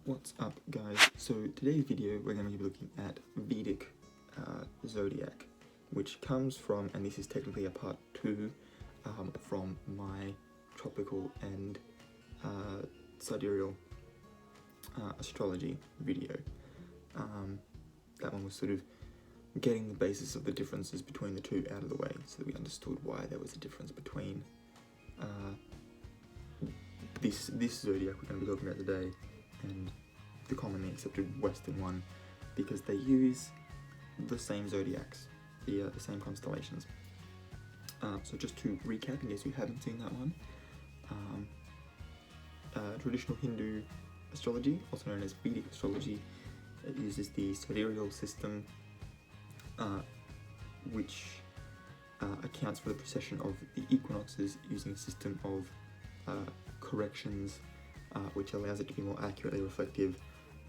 What's up, guys? So today's video we're going to be looking at Vedic Zodiac, which comes from, and this is technically a part 2 from my tropical and sidereal astrology video. That one was sort of getting the basis of the differences between the two out of the way, so that we understood why there was a difference between this zodiac we're going to be looking at today and the commonly accepted Western one, because they use the same zodiacs, the same constellations. So just to recap, in case you haven't seen that one, traditional Hindu astrology, also known as Vedic astrology, it uses the Sidereal system, which accounts for the precession of the equinoxes using a system of corrections, which allows it to be more accurately reflective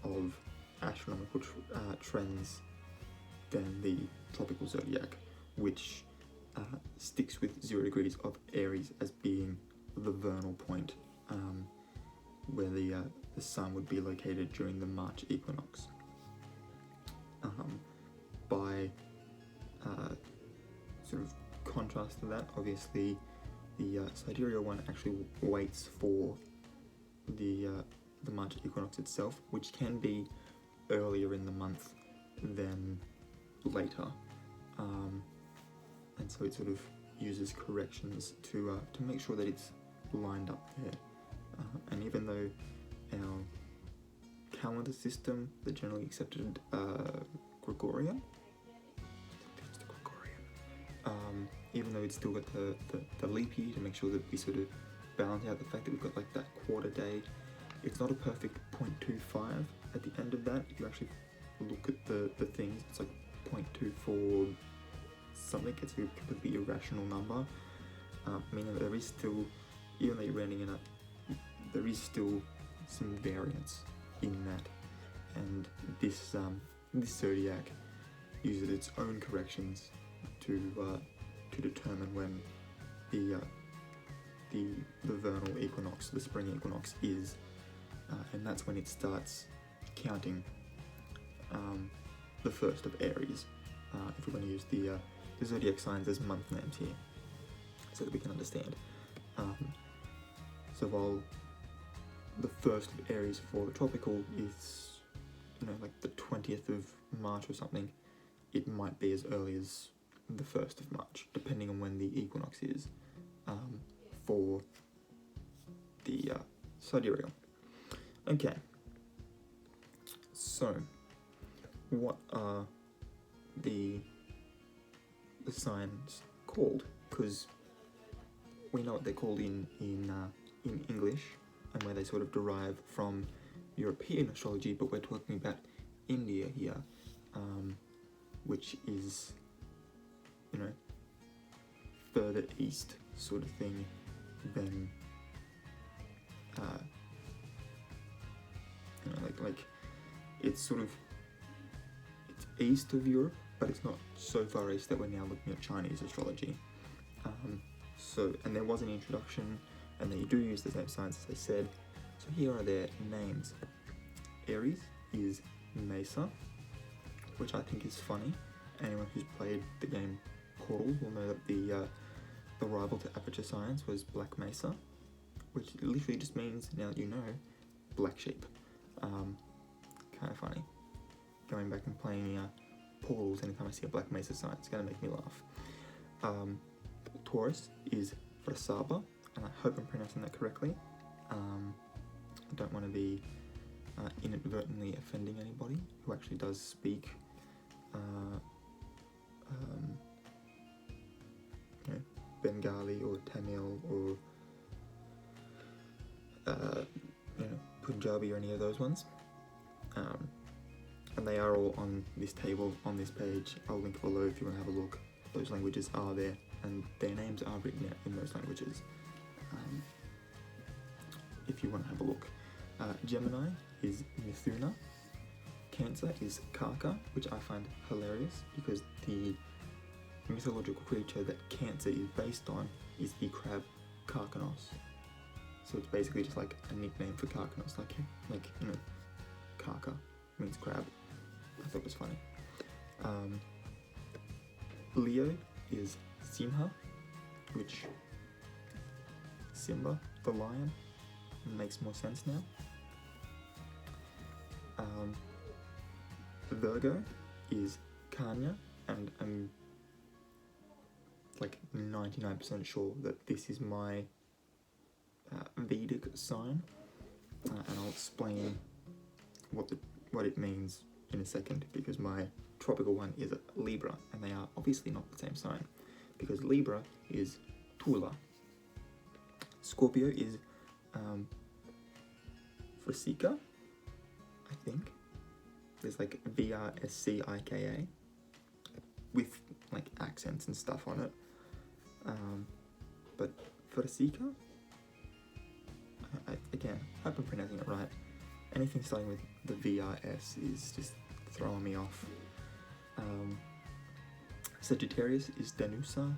of astronomical trends than the tropical zodiac, which sticks with 0 degrees of Aries as being the vernal point, where the sun would be located during the March equinox. By sort of contrast to that, obviously the sidereal one actually waits for the March equinox itself, which can be earlier in the month than later, and so it sort of uses corrections to make sure that it's lined up there. And even though our calendar system, the generally accepted Gregorian, even though it's still got the leap year to make sure that we sort of balance out the fact that we've got like that quarter day, it's not a perfect 0.25 at the end of that. If you actually look at the things, it's like 0.24 something. It's a completely irrational number, meaning that there is still, even though you're rounding it up, there is still some variance in that. And this zodiac uses its own corrections to determine when the vernal equinox, the spring equinox, is, and that's when it starts counting the first of Aries, if we're going to use the zodiac signs as month names here, so that we can understand. So while the first of Aries for the tropical is, like the 20th of March or something, it might be as early as the 1st of March, depending on when the equinox is, for the sidereal. Okay, so what are the signs called? Because we know what they're called in English, and where they sort of derive from European astrology, but we're talking about India here, which is, further east sort of thing than, like it's sort of, it's east of Europe, but it's not so far east that we're now looking at Chinese astrology. And there was an introduction, and they do use the same signs as I said. So here are their names. Aries is Mesa, which I think is funny. Anyone who's played the game Portal will know that the rival to Aperture Science was Black Mesa, which literally just means, now that you know, black sheep. Kind of funny. Going back and playing Portals, anytime I see a Black Mesa sign, it's going to make me laugh. Taurus is Vrasaba, and I hope I'm pronouncing that correctly. I don't want to be inadvertently offending anybody who actually does speak Bengali or Tamil or Punjabi or any of those ones. And they are all on this table, on this page. I'll link below if you want to have a look. Those languages are there, and their names are written out in those languages, if you want to have a look. Gemini is Mithuna. Cancer is Kaka, which I find hilarious, because the mythological creature that Cancer is based on is the crab Karkanos. So it's basically just like a nickname for Karkanos, like kaka, means crab. I thought it was funny. Leo is Simha, which Simba, the lion, makes more sense now. Virgo is Kanya, and I'm like 99% sure that this is my Vedic sign, and I'll explain what it means in a second, because my tropical one is Libra, and they are obviously not the same sign, because Libra is Tula. Scorpio is Vrasika, I think. There's like Vrscika with like accents and stuff on it. But Vrasika, again, I hope I'm pronouncing it right. Anything starting with the VRS is just throwing me off. Sagittarius is Danusa,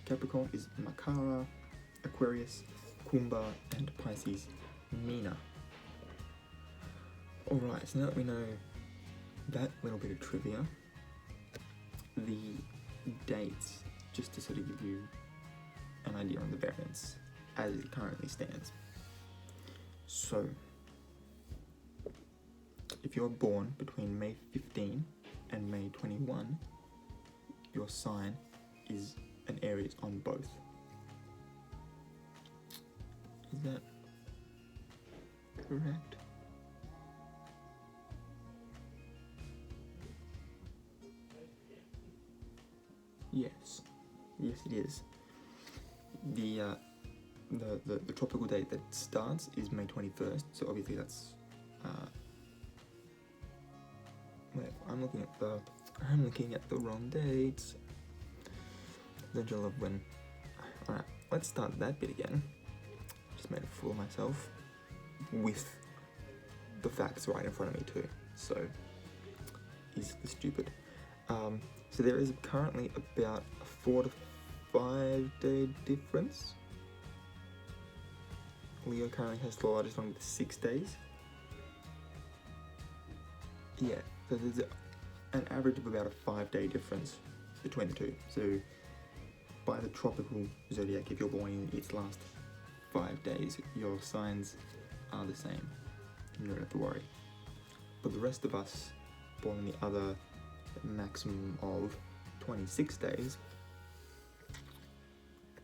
Capricorn is Makara, Aquarius, Kumbha, and Pisces, Mina. Alright, so now that we know that little bit of trivia, the dates, just to sort of give you an idea on the variance as it currently stands. So, if you're born between May 15 and May 21, your sign is an Aries on both. Is that correct? Yes, it is. The tropical date that starts is May 21st, so obviously that's wait, I'm looking at the wrong dates. The angel of when. Alright, let's start that bit again. Just made a fool of myself with the facts right in front of me too, so he's stupid. So there is currently about a 4 to 5 day difference. Leo currently has the largest one with 6 days. Yeah, so there's an average of about a 5 day difference between the two. So by the tropical zodiac, if you're born in its last 5 days, your signs are the same. You don't have to worry. But the rest of us, born in the other maximum of 26 days,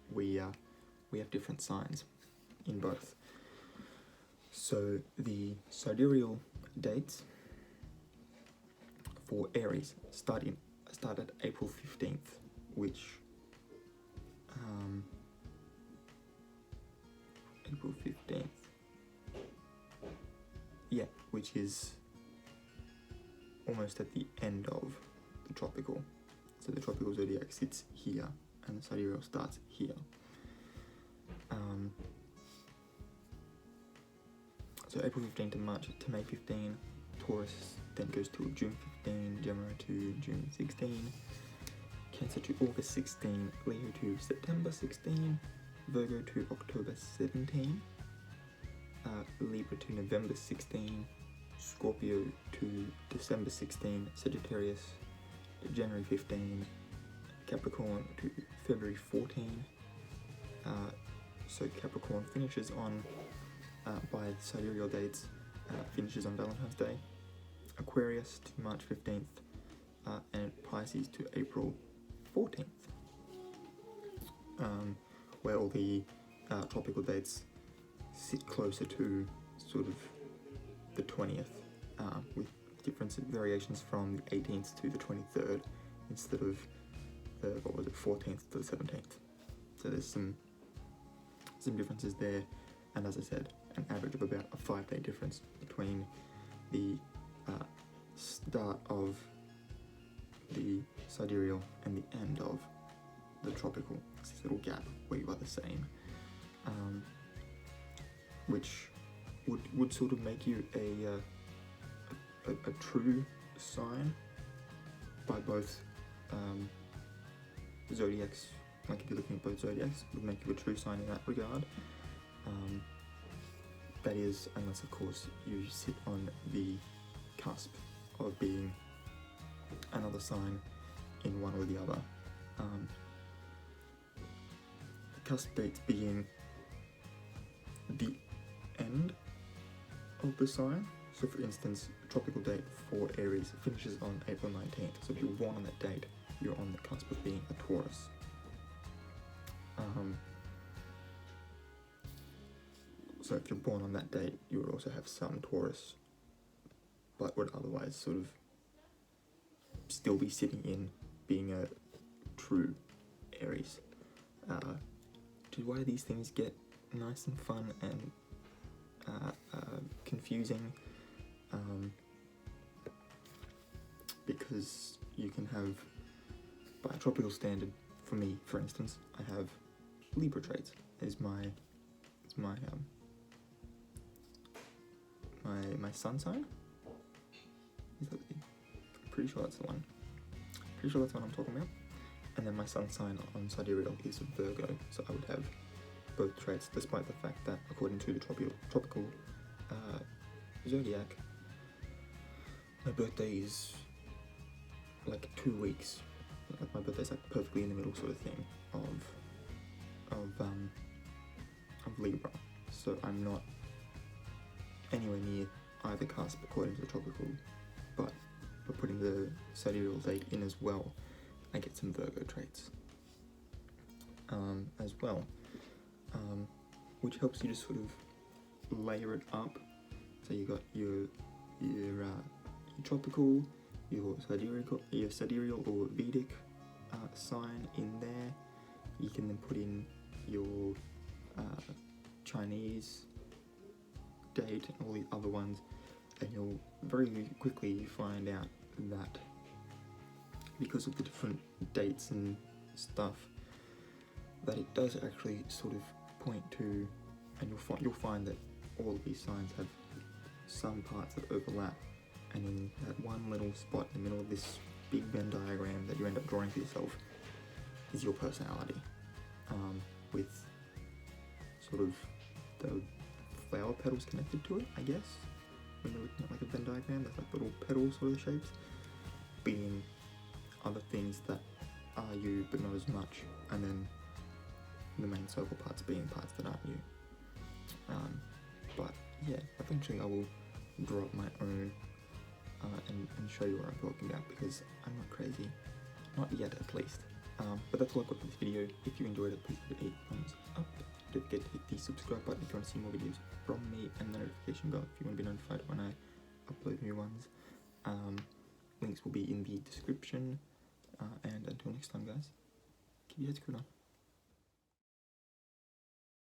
we have different signs in both. So the sidereal dates for Aries start at April 15th, which April 15th, yeah, which is almost at the end of the tropical. So the tropical zodiac sits here and the sidereal starts here. So April 15 to May 15, Taurus then goes to June 15, Gemini to June 16, Cancer to August 16, Leo to September 16, Virgo to October 17, Libra to November 16, Scorpio to December 16, Sagittarius to January 15, Capricorn to February 14. So Capricorn finishes on, by the sidereal dates, finishes on Valentine's Day, Aquarius to March 15th, and Pisces to April 14th, where all the tropical dates sit closer to sort of the 20th, with variations from the 18th to the 23rd instead of the 14th to the 17th. So there's some differences there, and as I said, an average of about a 5 day difference between the start of the sidereal and the end of the tropical. It's this little gap where you are the same, which would sort of make you a true sign by both zodiacs. Like if you're looking at both zodiacs, it would make you a true sign in that regard. That is, unless of course you sit on the cusp of being another sign in one or the other. Cusp dates being the end of the sign. So for instance, tropical date for Aries finishes on April 19th. So if you're born on that date, you're on the cusp of being a Taurus. So if you're born on that date, you would also have some Taurus, but would otherwise sort of still be sitting in being a true Aries. Which is why these things get nice and fun and confusing, because you can have, by a tropical standard, for me, for instance, I have Libra traits as my sun sign. I'm pretty sure that's the one. Pretty sure that's what I'm talking about. And then my sun sign on Sidereal is Virgo, so I would have both traits, despite the fact that according to the tropical zodiac, my birthday is like 2 weeks. Like my birthday's like perfectly in the middle sort of thing of Libra. So I'm not anywhere near either cusp according to the tropical, but by putting the sidereal date in as well, I get some Virgo traits as well, which helps you to sort of layer it up. So you got your tropical, your sidereal or Vedic sign in there. You can then put in your Chinese date and all the other ones, and you'll very quickly find out that because of the different dates and stuff, that it does actually sort of point to, and you'll find that all of these signs have some parts that overlap, and in that one little spot in the middle of this big Venn diagram that you end up drawing for yourself is your personality, with sort of the flower petals connected to it, I guess. When you're looking at like a Venn diagram, there's like little petal sort of shapes, being other things that are you but not as much, and then the main circle parts being parts that aren't you. But yeah, eventually I will draw up my own and show you what I'm talking about, because I'm not crazy, not yet at least. But that's all I've got for this video. If you enjoyed it, please give it a thumbs up. Don't forget to hit the subscribe button if you want to see more videos from me, and the notification bell if you want to be notified when I upload new ones. Links will be in the description, and until next time guys, keep your heads screwed on.